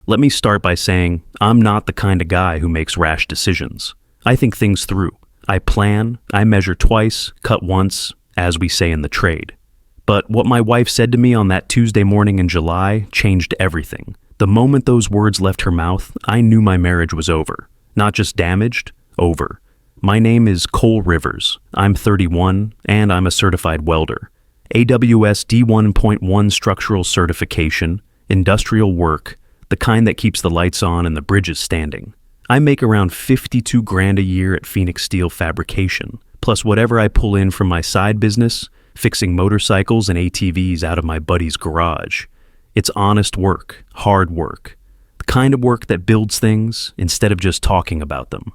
Let me start by saying I'm not the kind of guy who makes rash decisions. I think things through. I plan, I measure twice, cut once, as we say in the trade. But what my wife said to me on that Tuesday morning in July changed everything. The moment those words left her mouth, I knew my marriage was over. Not just damaged, over. My name is Cole Rivers. I'm 31, and I'm a certified welder. AWS D1.1 structural certification, industrial work, the kind that keeps the lights on and the bridges standing. I make around 52 grand a year at Phoenix Steel Fabrication, plus whatever I pull in from my side business, fixing motorcycles and ATVs out of my buddy's garage. It's honest work, hard work, the kind of work that builds things instead of just talking about them.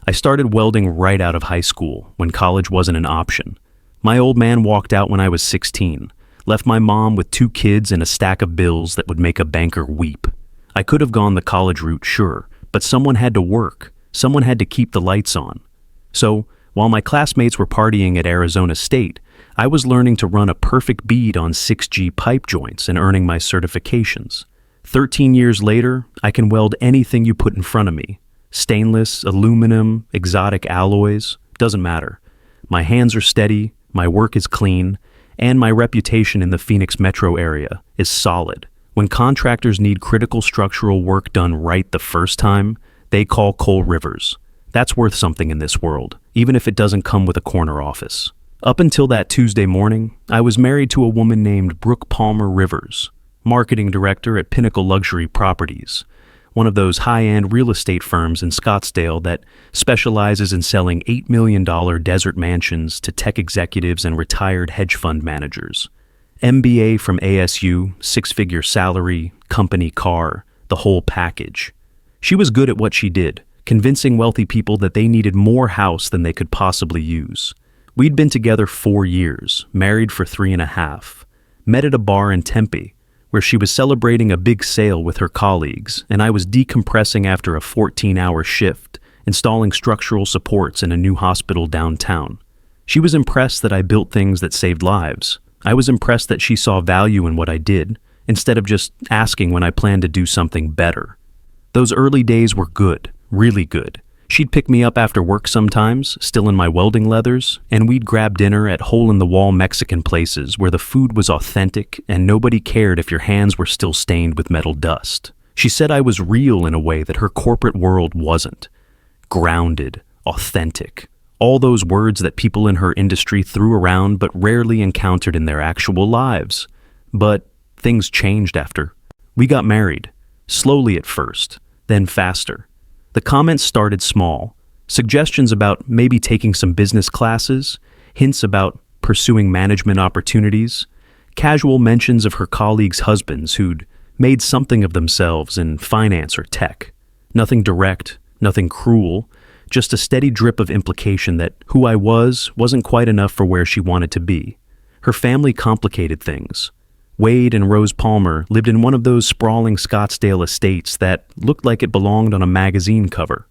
I started welding right out of high school when college wasn't an option. My old man walked out when I was 16, left my mom with 2 kids and a stack of bills that would make a banker weep. I could have gone the college route, sure, but someone had to work. Someone had to keep the lights on. So, while my classmates were partying at Arizona State, I was learning to run a perfect bead on 6G pipe joints and earning my certifications. 13 years later, I can weld anything you put in front of me. Stainless, aluminum, exotic alloys, doesn't matter. My hands are steady, my work is clean, and my reputation in the Phoenix metro area is solid. When contractors need critical structural work done right the first time, they call Cole Rivers. That's worth something in this world, even if it doesn't come with a corner office. Up until that Tuesday morning, I was married to a woman named Brooke Palmer Rivers, marketing director at Pinnacle Luxury Properties, one of those high-end real estate firms in Scottsdale that specializes in selling $8 million desert mansions to tech executives and retired hedge fund managers. MBA from ASU, 6-figure salary, company car, the whole package. She was good at what she did, convincing wealthy people that they needed more house than they could possibly use. We'd been together 4 years, married for 3.5. Met at a bar in Tempe, where she was celebrating a big sale with her colleagues, and I was decompressing after a 14-hour shift, installing structural supports in a new hospital downtown. She was impressed that I built things that saved lives. I was impressed that she saw value in what I did, instead of just asking when I planned to do something better. Those early days were good, really good. She'd pick me up after work sometimes, still in my welding leathers, and we'd grab dinner at hole-in-the-wall Mexican places where the food was authentic and nobody cared if your hands were still stained with metal dust. She said I was real in a way that her corporate world wasn't. Grounded, authentic. All those words that people in her industry threw around but rarely encountered in their actual lives. But things changed after. We got married. Slowly at first, then faster. The comments started small. Suggestions about maybe taking some business classes, hints about pursuing management opportunities, casual mentions of her colleagues' husbands who'd made something of themselves in finance or tech. Nothing direct, nothing cruel, just a steady drip of implication that who I wasn't quite enough for where she wanted to be. Her family complicated things. Wade and Rose Palmer lived in one of those sprawling Scottsdale estates that looked like it belonged on a magazine cover.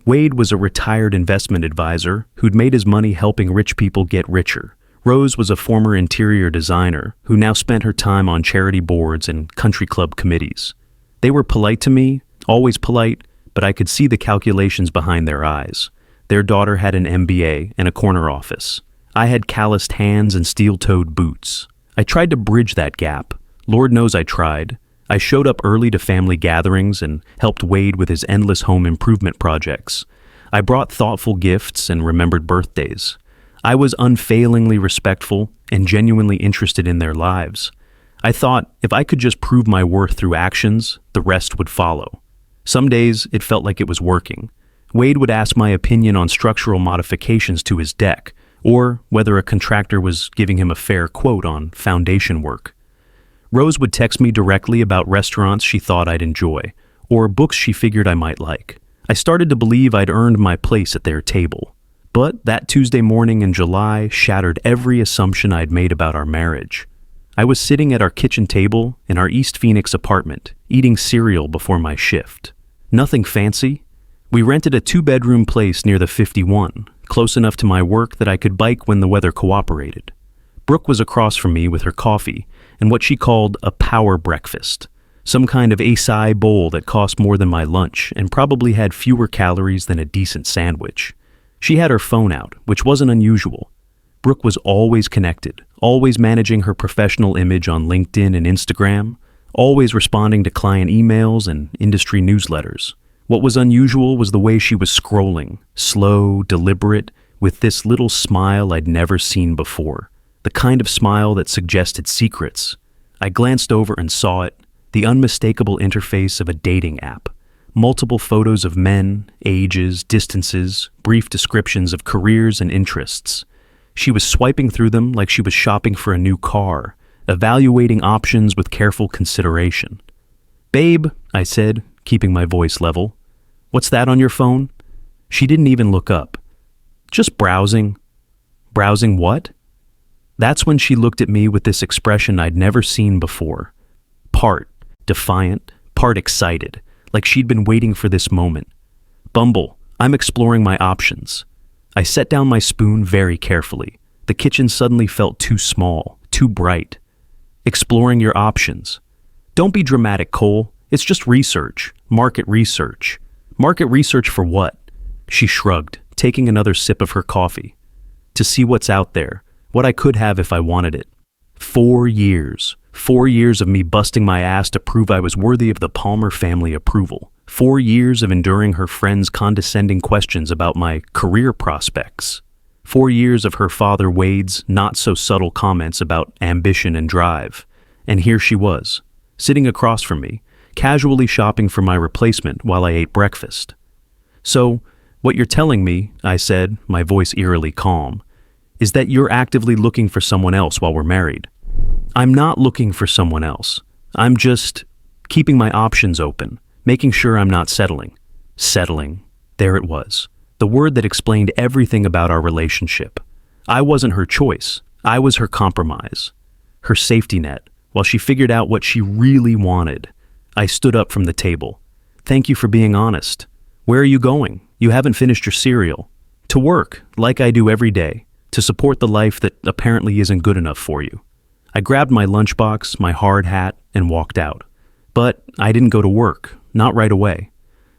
Wade was a retired investment advisor who'd made his money helping rich people get richer. Rose was a former interior designer who now spent her time on charity boards and country club committees. They were polite to me, always polite, but I could see the calculations behind their eyes. Their daughter had an MBA and a corner office. I had calloused hands and steel-toed boots. I tried to bridge that gap. Lord knows I tried. I showed up early to family gatherings and helped Wade with his endless home improvement projects. I brought thoughtful gifts and remembered birthdays. I was unfailingly respectful and genuinely interested in their lives. I thought if I could just prove my worth through actions, the rest would follow. Some days it felt like it was working. Wade would ask my opinion on structural modifications to his deck, or whether a contractor was giving him a fair quote on foundation work. Rose would text me directly about restaurants she thought I'd enjoy, or books she figured I might like. I started to believe I'd earned my place at their table. But that Tuesday morning in July shattered every assumption I'd made about our marriage. I was sitting at our kitchen table in our East Phoenix apartment, eating cereal before my shift. Nothing fancy. We rented a 2-bedroom place near the 51, close enough to my work that I could bike when the weather cooperated. Brooke was across from me with her coffee and what she called a power breakfast. Some kind of acai bowl that cost more than my lunch and probably had fewer calories than a decent sandwich. She had her phone out, which wasn't unusual. Brooke was always connected, always managing her professional image on LinkedIn and Instagram, always responding to client emails and industry newsletters. What was unusual was the way she was scrolling, slow, deliberate, with this little smile I'd never seen before, the kind of smile that suggested secrets. I glanced over and saw it, the unmistakable interface of a dating app. Multiple photos of men, ages, distances, brief descriptions of careers and interests. She was swiping through them like she was shopping for a new car, evaluating options with careful consideration. "Babe," I said, keeping my voice level. "What's that on your phone?" She didn't even look up. "Just browsing." "Browsing what?" That's when she looked at me with this expression I'd never seen before. Part defiant, part excited, like she'd been waiting for this moment. "Bumble, I'm exploring my options." I set down my spoon very carefully. The kitchen suddenly felt too small, too bright. "Exploring your options." "Don't be dramatic, Cole. It's just research. Market research." "Market research for what?" She shrugged, taking another sip of her coffee. "To see what's out there, what I could have if I wanted it." 4 years. 4 years of me busting my ass to prove I was worthy of the Palmer family approval. 4 years of enduring her friends' condescending questions about my career prospects. 4 years of her father Wade's not-so-subtle comments about ambition and drive. And here she was, sitting across from me, casually shopping for my replacement while I ate breakfast. "So, what you're telling me," I said, my voice eerily calm, "is that you're actively looking for someone else while we're married." "I'm not looking for someone else. I'm just keeping my options open, making sure I'm not settling." Settling. There it was. The word that explained everything about our relationship. I wasn't her choice. I was her compromise. Her safety net, while she figured out what she really wanted. I stood up from the table. "Thank you for being honest. Where are you going? You haven't finished your cereal." "To work, like I do every day, to support the life that apparently isn't good enough for you." I grabbed my lunchbox, my hard hat, and walked out. But I didn't go to work, not right away.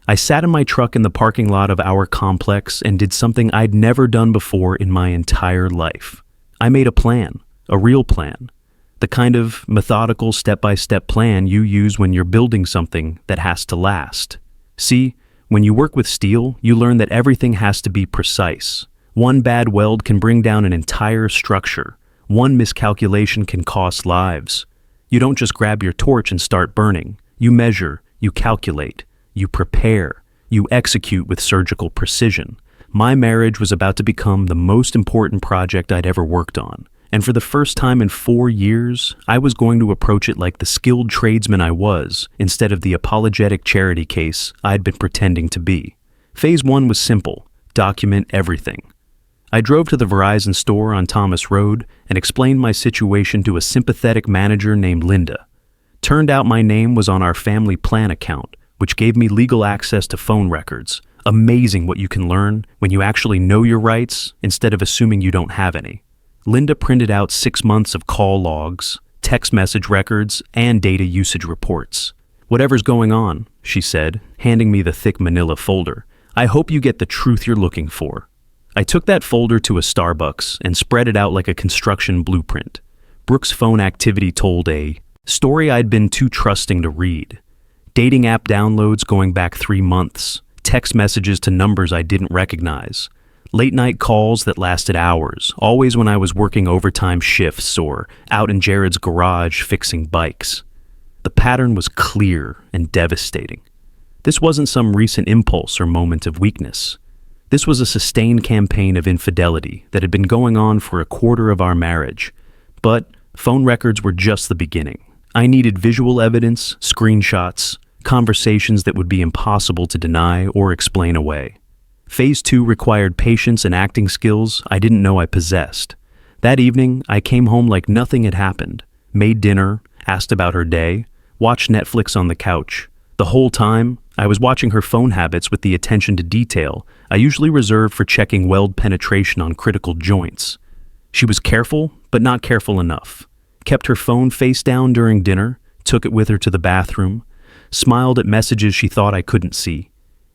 I sat in my truck in the parking lot of our complex and did something I'd never done before in my entire life. I made a plan, a real plan. The kind of methodical step-by-step plan you use when you're building something that has to last. See, when you work with steel, you learn that everything has to be precise. One bad weld can bring down an entire structure. One miscalculation can cost lives. You don't just grab your torch and start burning. You measure, you calculate, you prepare, you execute with surgical precision. My marriage was about to become the most important project I'd ever worked on. And for the first time in 4 years, I was going to approach it like the skilled tradesman I was, instead of the apologetic charity case I'd been pretending to be. Phase 1 was simple: document everything. I drove to the Verizon store on Thomas Road and explained my situation to a sympathetic manager named Linda. Turned out my name was on our family plan account, which gave me legal access to phone records. Amazing what you can learn when you actually know your rights instead of assuming you don't have any. Linda printed out 6 months of call logs, text message records, and data usage reports. "Whatever's going on," she said, handing me the thick manila folder, "I hope you get the truth you're looking for." I took that folder to a Starbucks and spread it out like a construction blueprint. Brooke's phone activity told a story I'd been too trusting to read. Dating app downloads going back 3 months, text messages to numbers I didn't recognize, late night calls that lasted hours, always when I was working overtime shifts or out in Jared's garage fixing bikes. The pattern was clear and devastating. This wasn't some recent impulse or moment of weakness. This was a sustained campaign of infidelity that had been going on for a quarter of our marriage. But phone records were just the beginning. I needed visual evidence, screenshots, conversations that would be impossible to deny or explain away. Phase 2 required patience and acting skills I didn't know I possessed. That evening, I came home like nothing had happened, made dinner, asked about her day, watched Netflix on the couch. The whole time, I was watching her phone habits with the attention to detail I usually reserve for checking weld penetration on critical joints. She was careful, but not careful enough. Kept her phone face down during dinner, took it with her to the bathroom, smiled at messages she thought I couldn't see.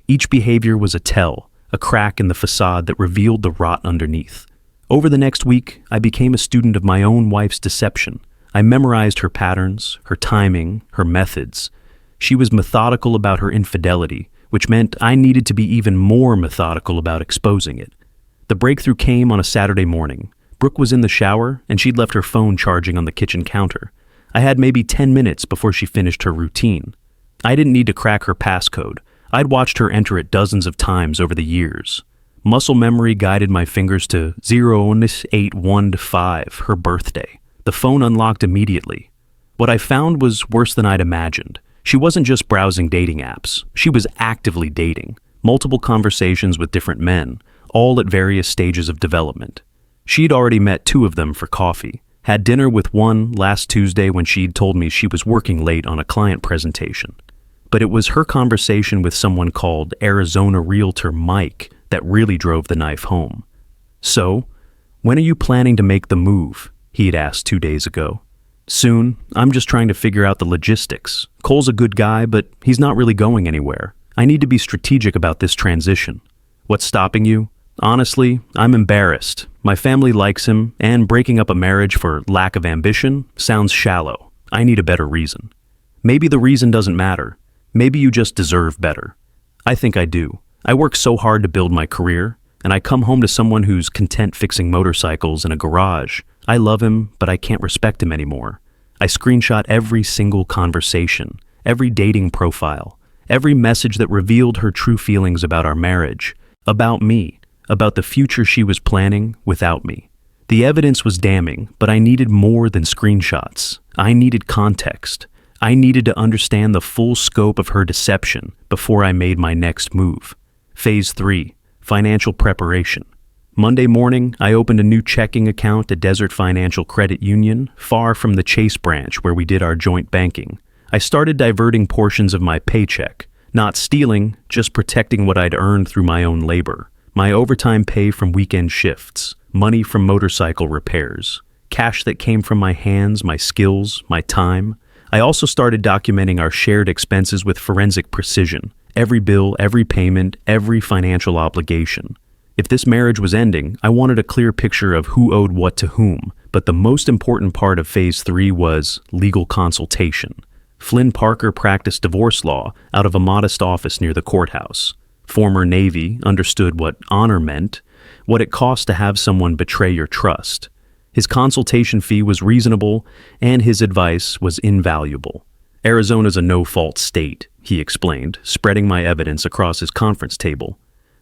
Each behavior was a tell, a crack in the facade that revealed the rot underneath. Over the next week, I became a student of my own wife's deception. I memorized her patterns, her timing, her methods. She was methodical about her infidelity, which meant I needed to be even more methodical about exposing it. The breakthrough came on a Saturday morning. Brooke was in the shower, and she'd left her phone charging on the kitchen counter. I had maybe 10 minutes before she finished her routine. I didn't need to crack her passcode. I'd watched her enter it dozens of times over the years. Muscle memory guided my fingers to 0815, her birthday. The phone unlocked immediately. What I found was worse than I'd imagined. She wasn't just browsing dating apps. She was actively dating. Multiple conversations with different men, all at various stages of development. She'd already met 2 of them for coffee. Had dinner with one last Tuesday when she'd told me she was working late on a client presentation. But it was her conversation with someone called Arizona realtor Mike that really drove the knife home. "So, when are you planning to make the move?" he had asked 2 days ago. "Soon. I'm just trying to figure out the logistics. Cole's a good guy, but he's not really going anywhere. I need to be strategic about this transition." "What's stopping you?" "Honestly, I'm embarrassed. My family likes him, and breaking up a marriage for lack of ambition sounds shallow. I need a better reason." "Maybe the reason doesn't matter. Maybe you just deserve better." "I think I do. I work so hard to build my career, and I come home to someone who's content fixing motorcycles in a garage. I love him, but I can't respect him anymore." I screenshot every single conversation, every dating profile, every message that revealed her true feelings about our marriage, about me, about the future she was planning without me. The evidence was damning, but I needed more than screenshots. I needed context. I needed to understand the full scope of her deception before I made my next move. Phase 3, financial preparation. Monday morning, I opened a new checking account at Desert Financial Credit Union, far from the Chase branch where we did our joint banking. I started diverting portions of my paycheck, not stealing, just protecting what I'd earned through my own labor. My overtime pay from weekend shifts, money from motorcycle repairs, cash that came from my hands, my skills, my time. I also started documenting our shared expenses with forensic precision. Every bill, every payment, every financial obligation. If this marriage was ending, I wanted a clear picture of who owed what to whom, but the most important part of Phase 3 was legal consultation. Flynn Parker practiced divorce law out of a modest office near the courthouse. Former Navy, understood what honor meant, what it cost to have someone betray your trust. His consultation fee was reasonable, and his advice was invaluable. "Arizona's a no-fault state," he explained, spreading my evidence across his conference table.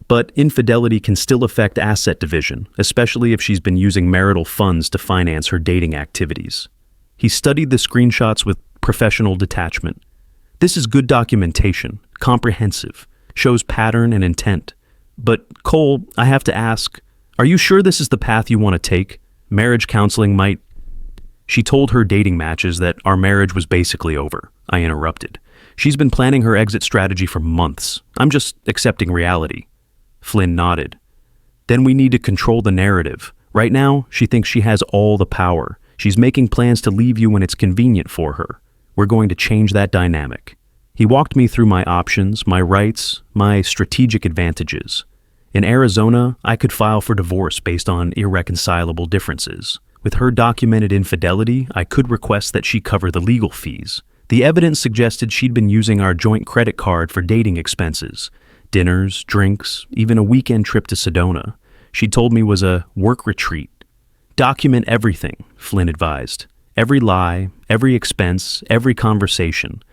"But infidelity can still affect asset division, especially if she's been using marital funds to finance her dating activities." He studied the screenshots with professional detachment. "This is good documentation, comprehensive, shows pattern and intent. But, Cole, I have to ask, are you sure this is the path you want to take? Marriage counseling might—" She told her dating matches that our marriage was basically over. I interrupted. "She's been planning her exit strategy for months. I'm just accepting reality." Flynn nodded. "Then we need to control the narrative. Right now, she thinks she has all the power. She's making plans to leave you when it's convenient for her. We're going to change that dynamic." He walked me through my options, my rights, my strategic advantages. In Arizona, I could file for divorce based on irreconcilable differences. With her documented infidelity, I could request that she cover the legal fees. The evidence suggested she'd been using our joint credit card for dating expenses. Dinners, drinks, even a weekend trip to Sedona. She told me was a work retreat. "Document everything," Flynn advised. "Every lie, every expense, every conversation.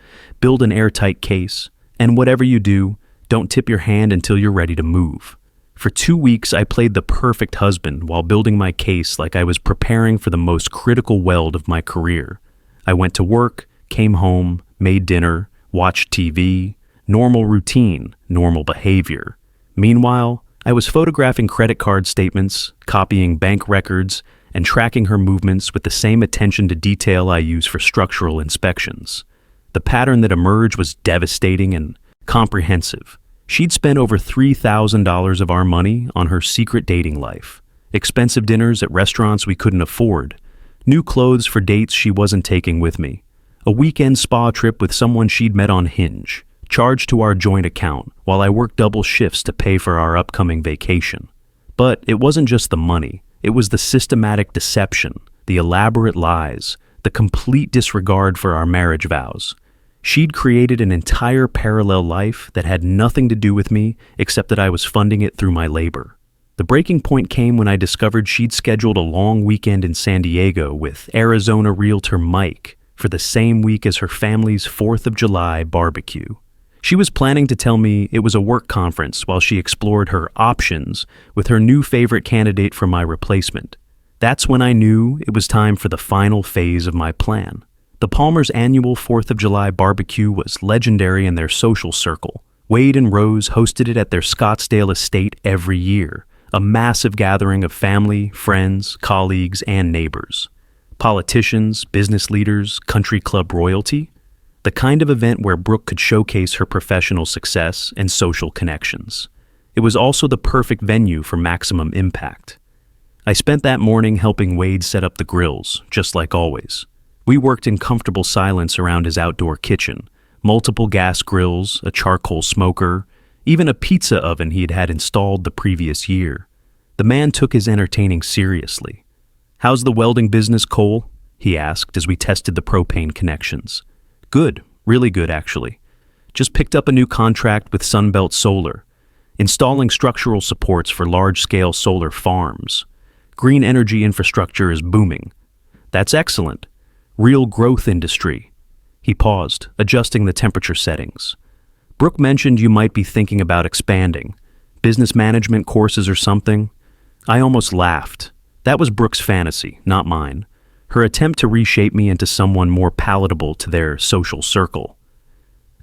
Build an airtight case. And whatever you do, don't tip your hand until you're ready to move." For 2 weeks, I played the perfect husband while building my case like I was preparing for the most critical weld of my career. I went to work, came home, made dinner, watched TV, normal routine, normal behavior. Meanwhile, I was photographing credit card statements, copying bank records, and tracking her movements with the same attention to detail I use for structural inspections. The pattern that emerged was devastating and comprehensive. She'd spent over $3,000 of our money on her secret dating life. Expensive dinners at restaurants we couldn't afford. New clothes for dates she wasn't taking with me. A weekend spa trip with someone she'd met on Hinge, charged to our joint account while I worked double shifts to pay for our upcoming vacation. But it wasn't just the money. It was the systematic deception, the elaborate lies, the complete disregard for our marriage vows. She'd created an entire parallel life that had nothing to do with me except that I was funding it through my labor. The breaking point came when I discovered she'd scheduled a long weekend in San Diego with Arizona realtor Mike for the same week as her family's 4th of July barbecue. She was planning to tell me it was a work conference while she explored her options with her new favorite candidate for my replacement. That's when I knew it was time for the final phase of my plan. The Palmers' annual 4th of July barbecue was legendary in their social circle. Wade and Rose hosted it at their Scottsdale estate every year, a massive gathering of family, friends, colleagues, and neighbors. Politicians, business leaders, country club royalty. The kind of event where Brooke could showcase her professional success and social connections. It was also the perfect venue for maximum impact. I spent that morning helping Wade set up the grills, just like always. We worked in comfortable silence around his outdoor kitchen, multiple gas grills, a charcoal smoker, even a pizza oven he had had installed the previous year. The man took his entertaining seriously. "How's the welding business, Cole?" he asked as we tested the propane connections. "Good, really good actually. Just picked up a new contract with Sunbelt Solar, installing structural supports for large-scale solar farms. Green energy infrastructure is booming." "That's excellent. Real growth industry." He paused, adjusting the temperature settings. "Brooke mentioned you might be thinking about expanding. Business management courses or something?" I almost laughed. That was Brooke's fantasy, not mine. Her attempt to reshape me into someone more palatable to their social circle.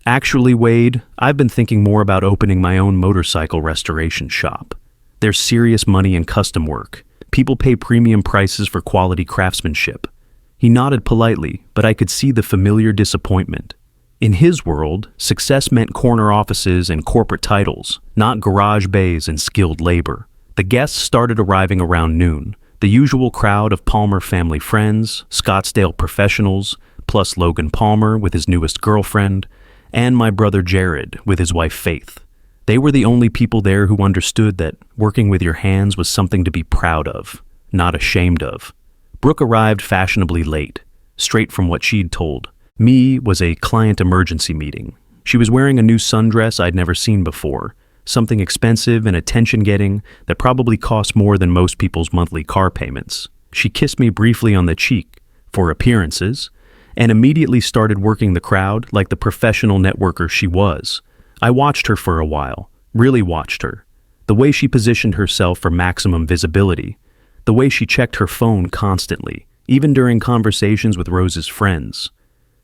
"Actually, Wade, I've been thinking more about opening my own motorcycle restoration shop. There's serious money in custom work. People pay premium prices for quality craftsmanship." He nodded politely, but I could see the familiar disappointment. In his world, success meant corner offices and corporate titles, not garage bays and skilled labor. The guests started arriving around noon. The usual crowd of Palmer family friends, Scottsdale professionals, plus Logan Palmer with his newest girlfriend, and my brother Jared with his wife Faith. They were the only people there who understood that working with your hands was something to be proud of, not ashamed of. Brooke arrived fashionably late, straight from what she'd told. Me was a client emergency meeting. She was wearing a new sundress I'd never seen before, something expensive and attention-getting that probably cost more than most people's monthly car payments. She kissed me briefly on the cheek, for appearances, and immediately started working the crowd like the professional networker she was. I watched her for a while, really watched her. The way she positioned herself for maximum visibility, the way she checked her phone constantly, even during conversations with Rose's friends,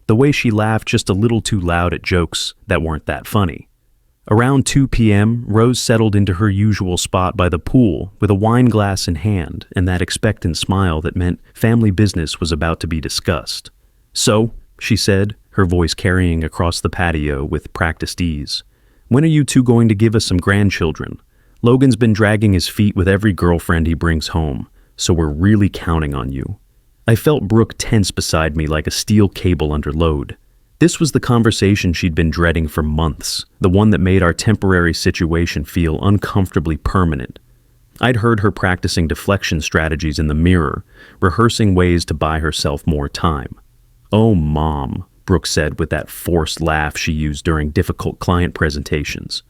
the way she laughed just a little too loud at jokes that weren't that funny. Around 2 p.m., Rose settled into her usual spot by the pool with a wine glass in hand and that expectant smile that meant family business was about to be discussed. "So," she said, her voice carrying across the patio with practiced ease, "when are you two going to give us some grandchildren? Logan's been dragging his feet with every girlfriend he brings home, so we're really counting on you." I felt Brooke tense beside me like a steel cable under load. This was the conversation she'd been dreading for months, the one that made our temporary situation feel uncomfortably permanent. I'd heard her practicing deflection strategies in the mirror, rehearsing ways to buy herself more time. "Oh, Mom," Brooke said with that forced laugh she used during difficult client presentations.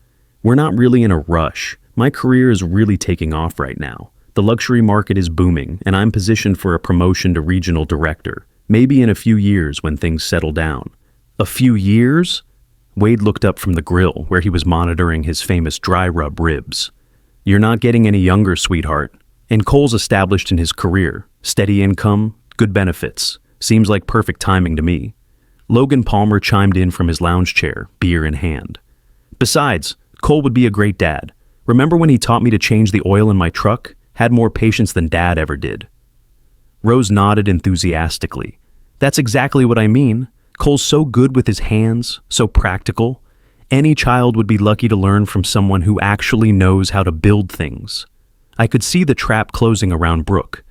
"We're not really in a rush. My career is really taking off right now. The luxury market is booming, and I'm positioned for a promotion to regional director, maybe in a few years when things settle down." "A few years?" Wade looked up from the grill, where he was monitoring his famous dry rub ribs. "You're not getting any younger, sweetheart. And Cole's established in his career. Steady income, good benefits. Seems like perfect timing to me." Logan Palmer chimed in from his lounge chair, beer in hand. "Besides, Cole would be a great dad. Remember when he taught me to change the oil in my truck? Had more patience than Dad ever did." Rose nodded enthusiastically. "That's exactly what I mean. Cole's so good with his hands, so practical. Any child would be lucky to learn from someone who actually knows how to build things." I could see the trap closing around Brooke.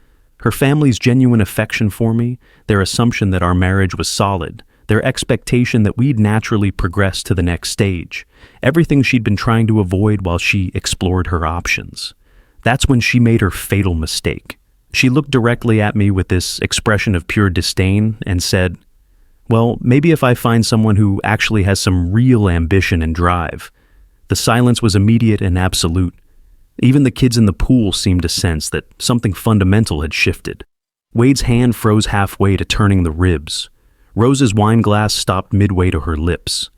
Her family's genuine affection for me, their assumption that our marriage was solid, their expectation that we'd naturally progress to the next stage, everything she'd been trying to avoid while she explored her options. That's when she made her fatal mistake. She looked directly at me with this expression of pure disdain and said, "Well, maybe if I find someone who actually has some real ambition and drive." The silence was immediate and absolute. Even the kids in the pool seemed to sense that something fundamental had shifted. Wade's hand froze halfway to turning the ribs. Rose's wine glass stopped midway to her lips.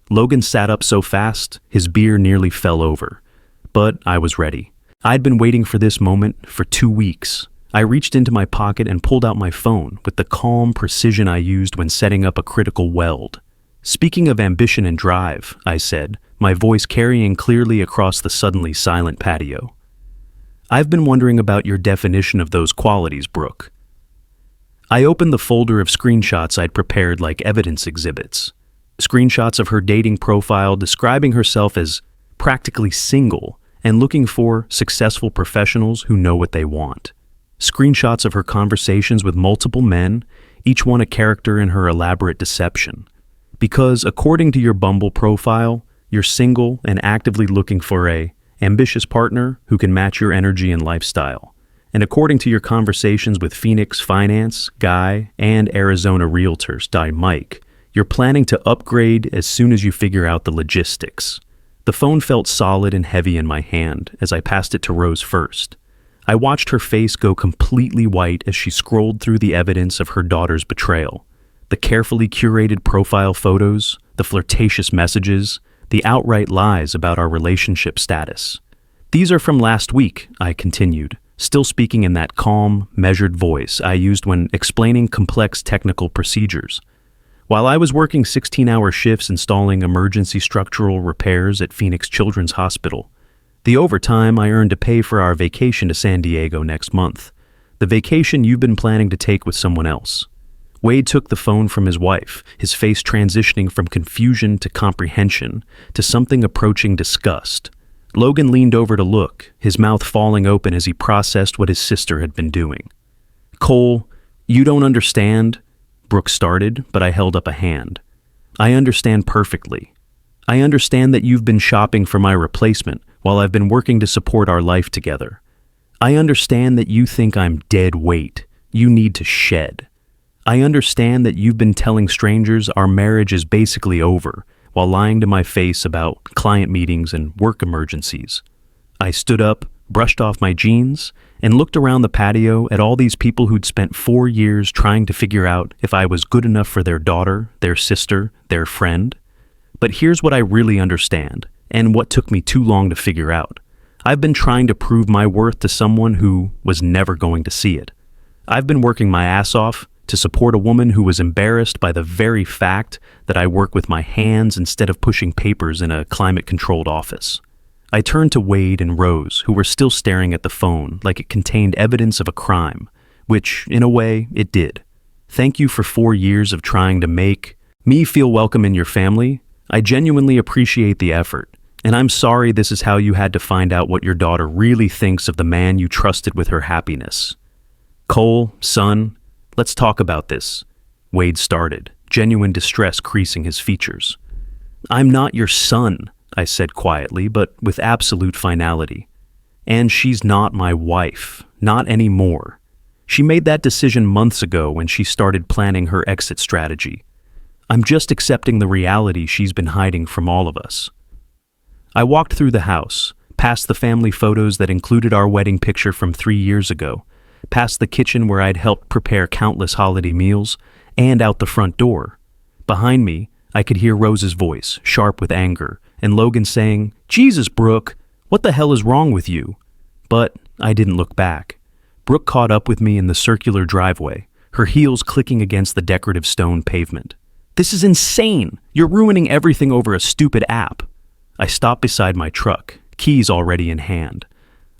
Logan sat up so fast, his beer nearly fell over. But I was ready. I'd been waiting for this moment for 2 weeks. I reached into my pocket and pulled out my phone with the calm precision I used when setting up a critical weld. "Speaking of ambition and drive," I said, my voice carrying clearly across the suddenly silent patio. "I've been wondering about your definition of those qualities, Brooke." I opened the folder of screenshots I'd prepared like evidence exhibits. Screenshots of her dating profile describing herself as practically single and looking for successful professionals who know what they want. Screenshots of her conversations with multiple men, each one a character in her elaborate deception. Because according to your Bumble profile, you're single and actively looking for a ambitious partner who can match your energy and lifestyle. And according to your conversations with Phoenix Finance, Guy, and Arizona Realtors, Mike, you're planning to upgrade as soon as you figure out the logistics. The phone felt solid and heavy in my hand as I passed it to Rose first. I watched her face go completely white as she scrolled through the evidence of her daughter's betrayal. The carefully curated profile photos, the flirtatious messages, the outright lies about our relationship status. "These are from last week," I continued, still speaking in that calm, measured voice I used when explaining complex technical procedures. "While I was working 16-hour shifts installing emergency structural repairs at Phoenix Children's Hospital, the overtime I earned to pay for our vacation to San Diego next month, the vacation you've been planning to take with someone else." Wade took the phone from his wife, his face transitioning from confusion to comprehension to something approaching disgust. Logan leaned over to look, his mouth falling open as he processed what his sister had been doing. "Cole, you don't understand," Brooke started, but I held up a hand. "I understand perfectly. I understand that you've been shopping for my replacement while I've been working to support our life together. I understand that you think I'm dead weight. You need to shed. I understand that you've been telling strangers our marriage is basically over while lying to my face about client meetings and work emergencies." I stood up, brushed off my jeans, and looked around the patio at all these people who'd spent 4 years trying to figure out if I was good enough for their daughter, their sister, their friend. But here's what I really understand, and what took me too long to figure out. I've been trying to prove my worth to someone who was never going to see it. I've been working my ass off to support a woman who was embarrassed by the very fact that I work with my hands instead of pushing papers in a climate-controlled office. I turned to Wade and Rose, who were still staring at the phone like it contained evidence of a crime, which, in a way, it did. "Thank you for 4 years of trying to make me feel welcome in your family. I genuinely appreciate the effort, and I'm sorry this is how you had to find out what your daughter really thinks of the man you trusted with her happiness. Cole, son, let's talk about this," Wade started, genuine distress creasing his features. "I'm not your son," I said quietly, but with absolute finality. "And she's not my wife, not anymore. She made that decision months ago when she started planning her exit strategy. I'm just accepting the reality she's been hiding from all of us." I walked through the house, past the family photos that included our wedding picture from 3 years ago, past the kitchen where I'd helped prepare countless holiday meals, and out the front door. Behind me, I could hear Rose's voice, sharp with anger, and Logan saying, "Jesus, Brooke, what the hell is wrong with you?" But I didn't look back. Brooke caught up with me in the circular driveway, her heels clicking against the decorative stone pavement. "This is insane! You're ruining everything over a stupid app." I stopped beside my truck, keys already in hand.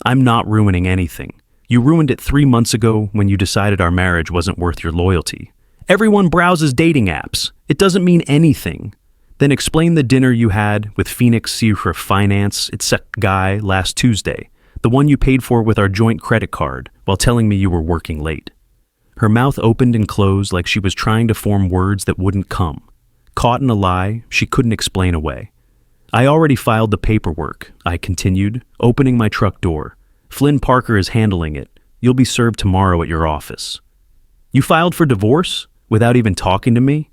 "I'm not ruining anything. You ruined it 3 months ago when you decided our marriage wasn't worth your loyalty. Everyone browses dating apps. It doesn't mean anything. Then explain the dinner you had with Phoenix Finance, Guy last Tuesday, the one you paid for with our joint credit card while telling me you were working late." Her mouth opened and closed like she was trying to form words that wouldn't come. Caught in a lie she couldn't explain away. I already filed the paperwork, I continued, opening my truck door. Flynn Parker is handling it. You'll be served tomorrow at your office. You filed for divorce? Without even talking to me?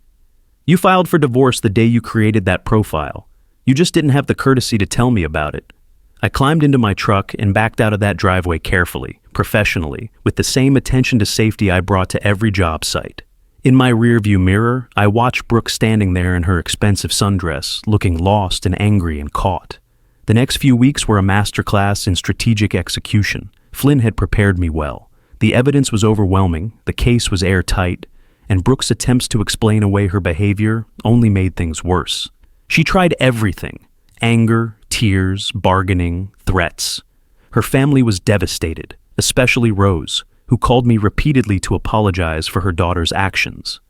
You filed for divorce the day you created that profile. You just didn't have the courtesy to tell me about it. I climbed into my truck and backed out of that driveway carefully, professionally, with the same attention to safety I brought to every job site. In my rearview mirror, I watched Brooke standing there in her expensive sundress, looking lost and angry and caught. The next few weeks were a masterclass in strategic execution. Flynn had prepared me well. The evidence was overwhelming, the case was airtight, and Brooke's attempts to explain away her behavior only made things worse. She tried everything: anger, tears, bargaining, threats. Her family was devastated, especially Rose, who called me repeatedly to apologize for her daughter's actions.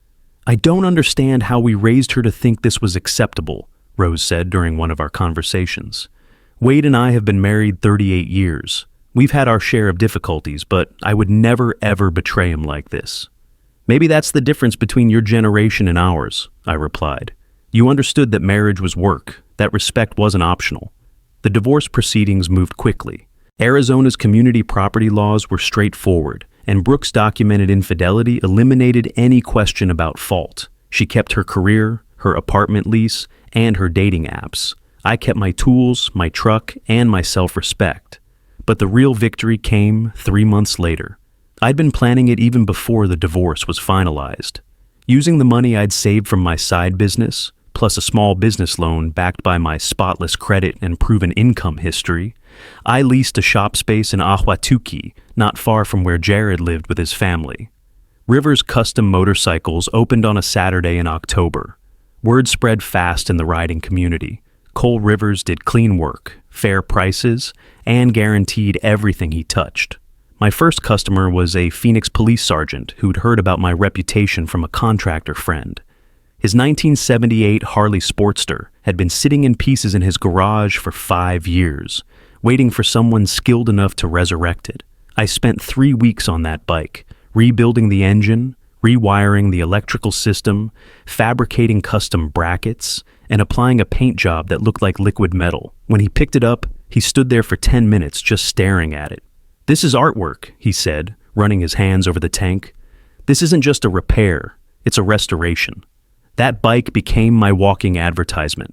I don't understand how we raised her to think this was acceptable, Rose said during one of our conversations. Wade and I have been married 38 years. We've had our share of difficulties, but I would never ever betray him like this. Maybe that's the difference between your generation and ours, I replied. You understood that marriage was work, that respect wasn't optional. The divorce proceedings moved quickly. Arizona's community property laws were straightforward, and Brooke's documented infidelity eliminated any question about fault. She kept her career, her apartment lease, and her dating apps. I kept my tools, my truck, and my self-respect. But the real victory came 3 months later. I'd been planning it even before the divorce was finalized. Using the money I'd saved from my side business, plus a small business loan backed by my spotless credit and proven income history, I leased a shop space in Ahwatukee, not far from where Jared lived with his family. Rivers Custom Motorcycles opened on a Saturday in October. Word spread fast in the riding community. Cole Rivers did clean work, fair prices, and guaranteed everything he touched. My first customer was a Phoenix police sergeant who'd heard about my reputation from a contractor friend. His 1978 Harley Sportster had been sitting in pieces in his garage for 5 years, waiting for someone skilled enough to resurrect it. I spent 3 weeks on that bike, rebuilding the engine, rewiring the electrical system, fabricating custom brackets, and applying a paint job that looked like liquid metal. When he picked it up, he stood there for 10 minutes just staring at it. "This is artwork," he said, running his hands over the tank. "This isn't just a repair, it's a restoration." That bike became my walking advertisement.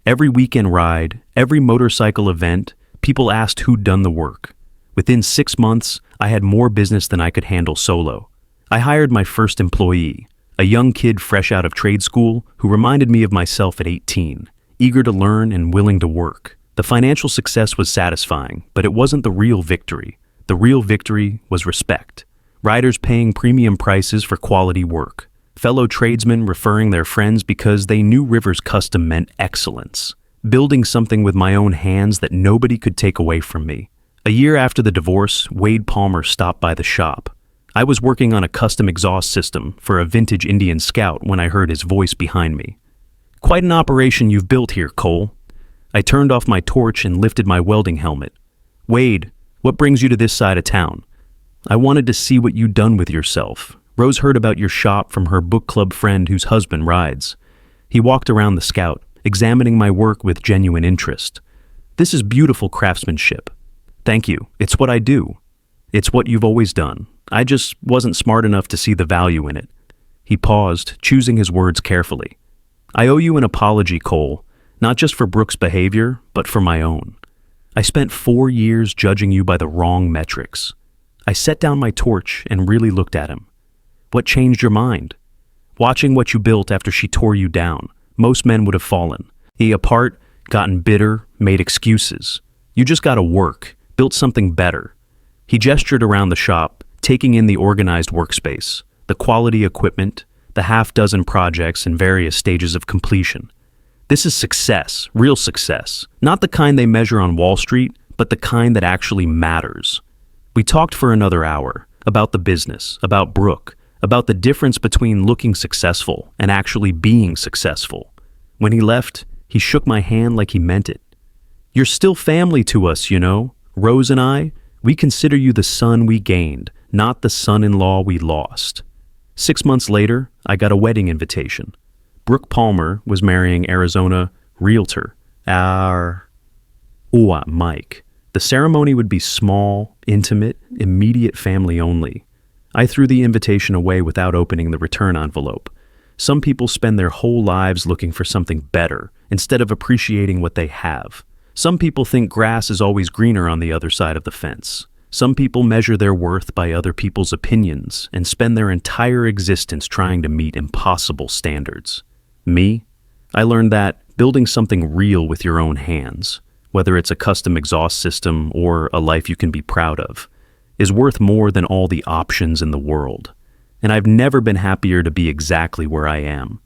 Every weekend ride, every motorcycle event, people asked who'd done the work. Within 6 months, I had more business than I could handle solo. I hired my first employee, a young kid fresh out of trade school who reminded me of myself at 18, eager to learn and willing to work. The financial success was satisfying, but it wasn't the real victory. The real victory was respect. Riders paying premium prices for quality work. Fellow tradesmen referring their friends because they knew Rivers Custom meant excellence. Building something with my own hands that nobody could take away from me. A year after the divorce, Wade Palmer stopped by the shop. I was working on a custom exhaust system for a vintage Indian Scout when I heard his voice behind me. "Quite an operation you've built here, Cole." I turned off my torch and lifted my welding helmet. "Wade, what brings you to this side of town?" "I wanted to see what you'd done with yourself. Rose heard about your shop from her book club friend whose husband rides." He walked around the Scout, examining my work with genuine interest. "This is beautiful craftsmanship." "Thank you. It's what I do. It's what you've always done. I just wasn't smart enough to see the value in it." He paused, choosing his words carefully. "I owe you an apology, Cole, not just for Brooke's behavior, but for my own. I spent 4 years judging you by the wrong metrics." I set down my torch and really looked at him. "What changed your mind?" "Watching what you built after she tore you down. Most men would have fallen. Apart, gotten bitter, made excuses. You just gotta work, built something better." He gestured around the shop, taking in the organized workspace, the quality equipment, the half-dozen projects in various stages of completion. "This is success, real success. Not the kind they measure on Wall Street, but the kind that actually matters." We talked for another hour, about the business, about Brooke, about the difference between looking successful and actually being successful. When he left, he shook my hand like he meant it. "You're still family to us, you know. Rose and I, we consider you the son we gained, not the son-in-law we lost." 6 months later, I got a wedding invitation. Brooke Palmer was marrying Arizona realtor Mike. The ceremony would be small, intimate, immediate family only. I threw the invitation away without opening the return envelope. Some people spend their whole lives looking for something better instead of appreciating what they have. Some people think grass is always greener on the other side of the fence. Some people measure their worth by other people's opinions and spend their entire existence trying to meet impossible standards. Me? I learned that building something real with your own hands, whether it's a custom exhaust system or a life you can be proud of, is worth more than all the options in the world. And I've never been happier to be exactly where I am,